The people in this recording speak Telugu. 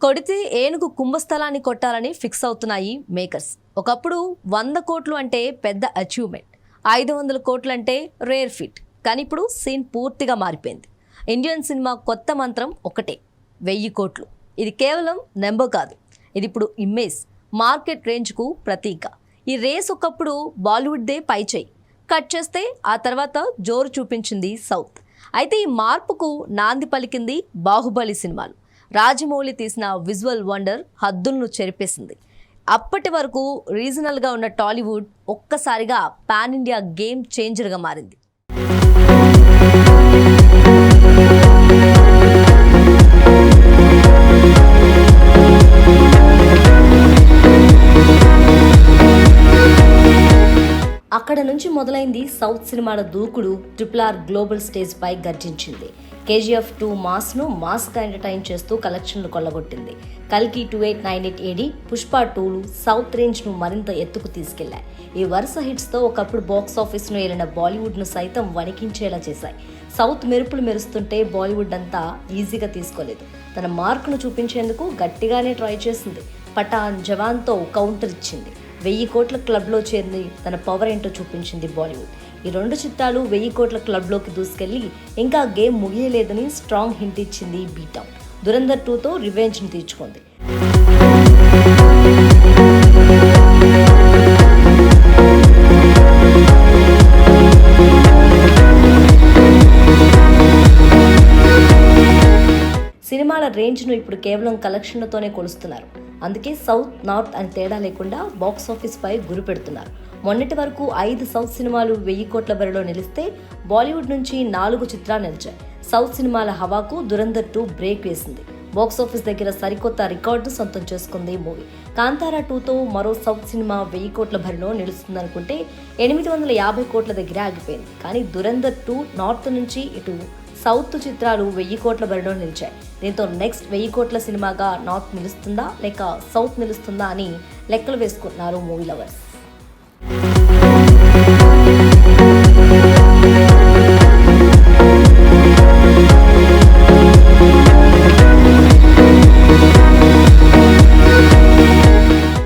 కొడితే ఏనుగు కుంభస్థలాన్ని కొట్టాలని ఫిక్స్ అవుతున్నాయి మేకర్స్. ఒకప్పుడు 100 కోట్లు అంటే పెద్ద అచీవ్మెంట్, 500 కోట్లు అంటే రేర్ ఫిట్. కానీ ఇప్పుడు సీన్ పూర్తిగా మారిపోయింది. ఇండియన్ సినిమా కొత్త మంత్రం ఒకటే, 1000 కోట్లు. ఇది కేవలం నెంబర్ కాదు, ఇది ఇప్పుడు ఇమేజ్, మార్కెట్ రేంజ్కు ప్రతీక. ఈ రేస్ ఒకప్పుడు బాలీవుడ్దే పైచేయి, కట్ చేస్తే ఆ తర్వాత జోరు చూపించింది సౌత్. అయితే ఈ మార్పుకు నాంది పలికింది బాహుబలి సినిమాలు. రాజమౌళి తీసిన విజువల్ వండర్ హద్దులను చెరిపేసింది. అప్పటి వరకు రీజనల్గా ఉన్న టాలీవుడ్ ఒక్కసారిగా పాన్ ఇండియా గేమ్ చేంజర్గా మారింది. అక్కడ నుంచి మొదలైంది సౌత్ సినిమాల దూకుడు. RRR గ్లోబల్ స్టేజ్ పై గర్జించింది. KGF 2 మాస్ను మాస్గా ఎంటర్టైన్ చేస్తూ కలెక్షన్లు కొల్లగొట్టింది. కల్కి 2898 AD, పుష్ప 2లు సౌత్ రేంజ్ను మరింత ఎత్తుకు తీసుకెళ్లాయి. ఈ వరుస హిట్స్తో ఒకప్పుడు బాక్స్ ఆఫీస్ను ఏలిన బాలీవుడ్ను సైతం వణికించేలా చేశాయి. సౌత్ మెరుపులు మెరుస్తుంటే బాలీవుడ్ అంతా ఈజీగా తీసుకోలేదు. తన మార్కును చూపించేందుకు గట్టిగానే ట్రై చేసింది. పఠాన్, జవాన్తో కౌంటర్ ఇచ్చింది. 1000 కోట్ల క్లబ్లో చేరి తన పవర్ ఏంటో చూపించింది బాలీవుడ్. ఈ 2 చిత్రాలు 1000 కోట్ల క్లబ్లోకి దూసుకెళ్లి ఇంకా గేమ్ ముగియలేదని స్ట్రాంగ్ హింట్ ఇచ్చింది బీటౌన్. దురంధర్ 2తో రివెంజ్ని తీర్చుకుంది. సినిమాల రేంజ్ను ఇప్పుడు కేవలం కలెక్షన్లతోనే కొలుస్తున్నారు. అందుకే సౌత్, నార్త్ అని తేడా లేకుండా బాక్స్ ఆఫీస్ పై గురి పెడుతున్నారు. మొన్నటి వరకు 5 సౌత్ సినిమాలు 1000 కోట్ల బరిలో నిలిస్తే బాలీవుడ్ నుంచి 4 చిత్రాలు నిలిచాయి. సౌత్ సినిమాల హవాకు దురంధర్ 2 బ్రేక్ వేసింది. బాక్స్ ఆఫీస్ దగ్గర సరికొత్త రికార్డు సొంతం చేసుకుంది మూవీ. కాంతారా 2తో మరో సౌత్ సినిమా 1000 కోట్ల బరిలో నిలుస్తుందనుకుంటే 850 కోట్ల దగ్గర ఆగిపోయింది. కానీ దురంధర్ 2 నార్త్ నుంచి ఇటు సౌత్ చిత్రాలు 1000 కోట్ల బరిలో నిలిచాయి. దీంతో నెక్స్ట్ 1000 కోట్ల సినిమాగా నార్త్ నిలుస్తుందా లేక సౌత్ నిలుస్తుందా అని లెక్కలు వేసుకుంటున్నారు మూవీ లవర్స్.